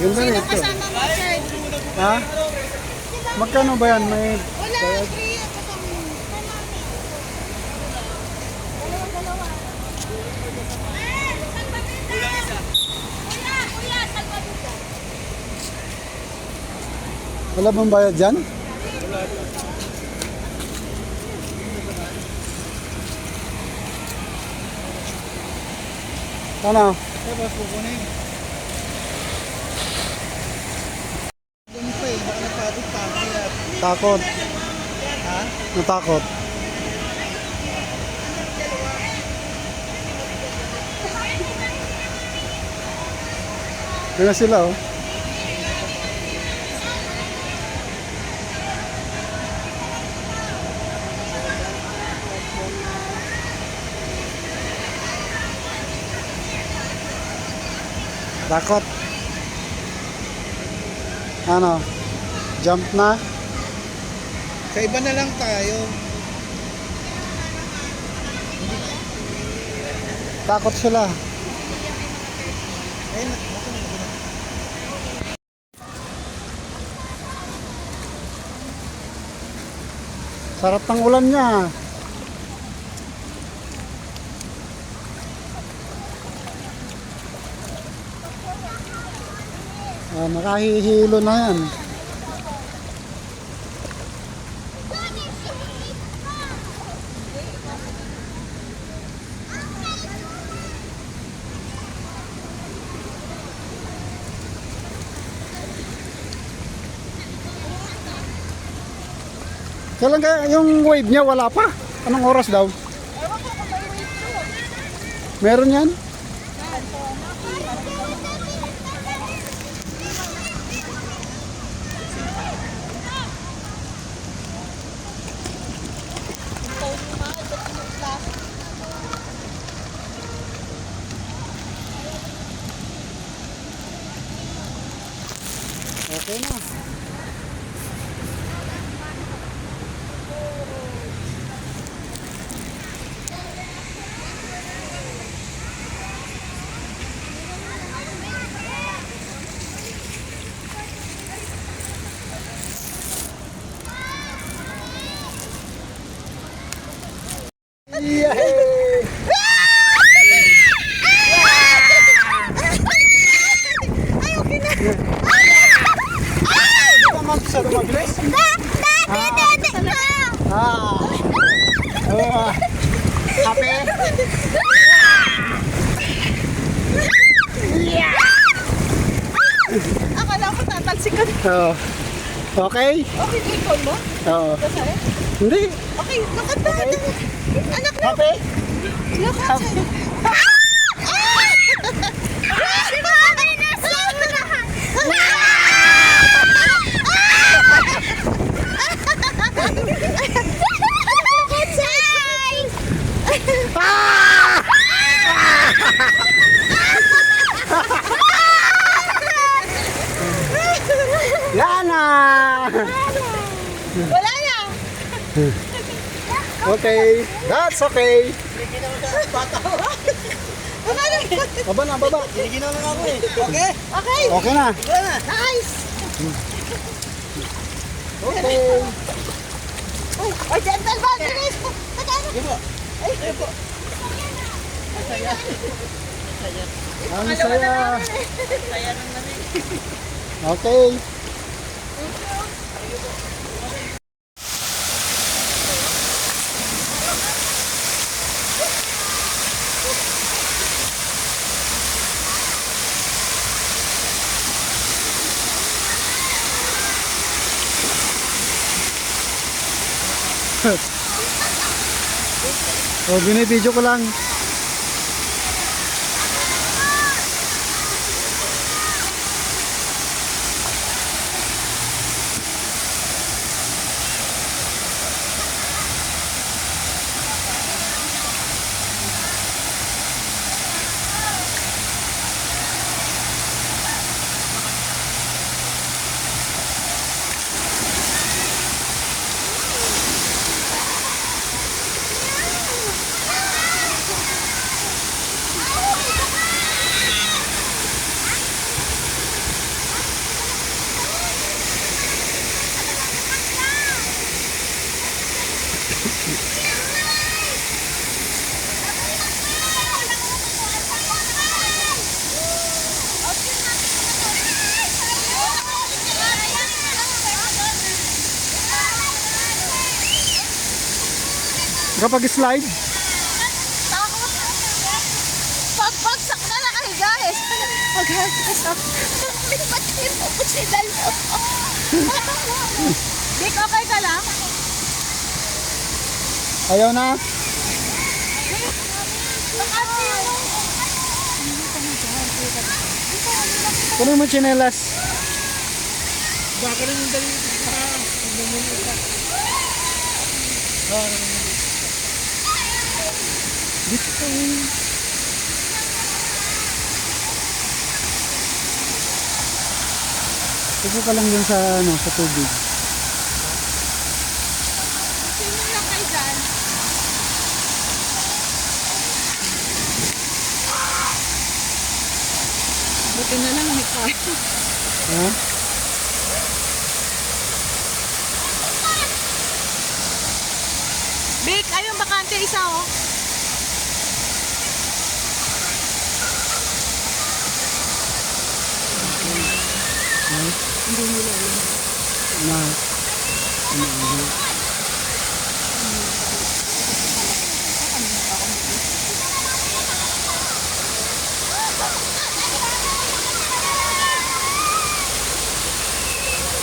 Yung Sino ganito. kasama mo, sir? Ha? Magkano ba yan? May Wala, bayad? free ako kami. Dalawa. Kuya, salpabida. Wala bang bayad dyan? Ano? Tapos kukunin. Doon pa eh, baka napagod pa ako kaya. Takot. Ha? Natakot. Kaya sila oh. Takot. Ano? Jump na? Sa iba na lang tayo. Takot sila. Ayun, Sarap ng ulan niya. Nakahihilo na yan. Kailan kaya yung wave niya wala pa? Anong oras daw? Meron yan? Okay na. Yay! Ay, okay na. Naman sa lumabilis? Ah. Oh. Happy? Akala ko tatalsikan. Oh. Okay? Okay, ikaw mo? Oo. Kasaya? Hindi. Okay, lakad na. Anak na. Happy? Lakad sa'yo. Yan na! Wala na. Okay. That's okay. Baba na, baba. Giniginaw lang ako eh. Okay? Okay. Okay na. Wala na. Nice. Okay. Ay, gentle ba? Bilis. Magkano? Sige po. Ayun po. Ang saya. Kaya nang namin. Okay. Oh, binibidyo ko lang. Kapag-slide, Takot. Pagbagsak na nakahiga eh. Paghagas. Ba't kayo po si Dalo? Dick, okay ka lang? ayaw na. Kunin mo tsinelas. Baka rin yung dali sa pagmumuli ka. Dito. Tupo ka lang dun sa, sa tubig. Sino lang kayo dyan? Buti na lang may car. Ha? Vic, ayun bakante isa oh. Hindi nila yun. Na.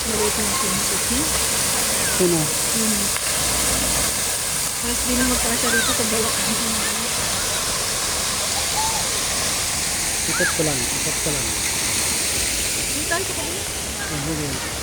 Maliit na sinisip niya. Sino? Mas di na magkasya rito sa balak. Ikot ko lang. Ikot ko lang. Dito tayo sa kabila. Sige.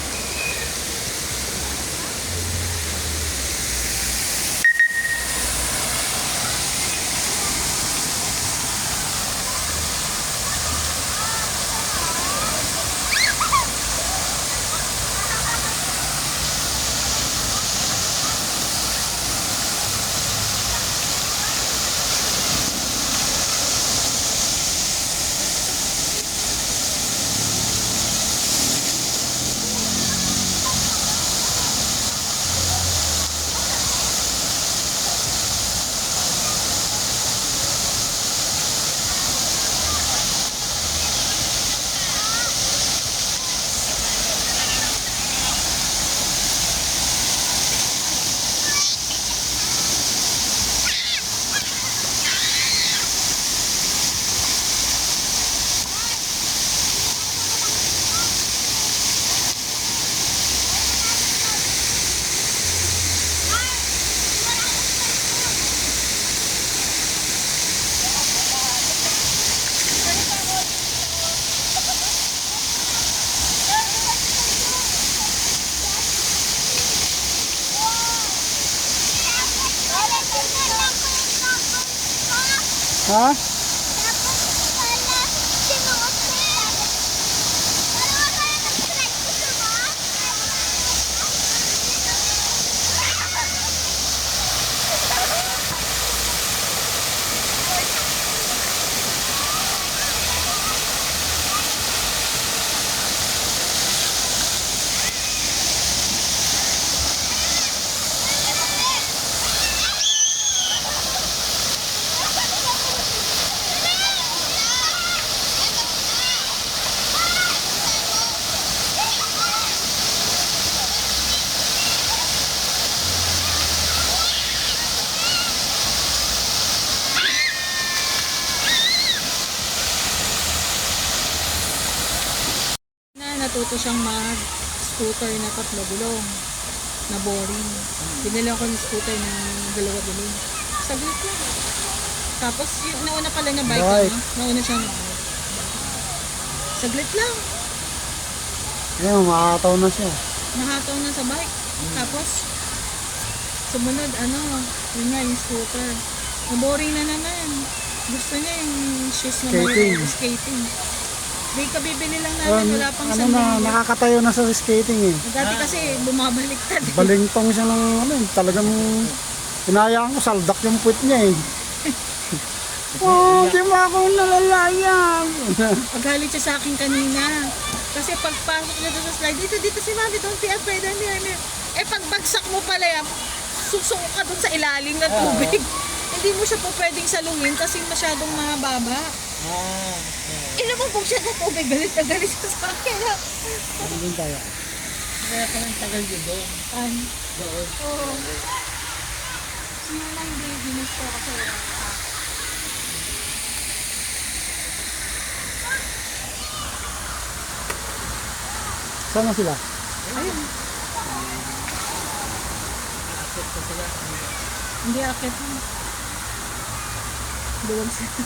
Ha? Natuto siyang mag-scooter na tatlo gulong na boring. Binili ako ng scooter na dalawa gulong. Saglit lang. Tapos yung nauna pala niya bike, Bike. ano? Nauna siya na bike. Saglit lang. Ayun, makakataw na siya. Nahataw na sa bike. Tapos sumunod yun nga yung scooter. Boring na naman. Gusto niya yung shoes na Skating. Skating. Di ka bibili lang namin, wala pang Ano na, nakakatayo na sa skating eh. Dati kasi bumabaliktad. Balingtong siya ng talagang hinayaan ko, saldak yung puwit niya eh. Oh, di mo ako nalalayang. Paghalit siya sa akin kanina. Kasi pagpasok niya doon sa slide, dito si Mami, don't be afraid. Eh pagbagsak mo pala yan, susuko ka doon sa ilalim ng tubig. Hindi mo siya po pwedeng salungin kasi masyadong mababa. Ilabog siya sa tubig, galit na galit siya sa akin. Ano din tayo? Kaya ka ng tagal yun doon. Oo. Sino lang din. Ginis ko kasi Saan na sila? ayun. Hindi akit. Doon sila.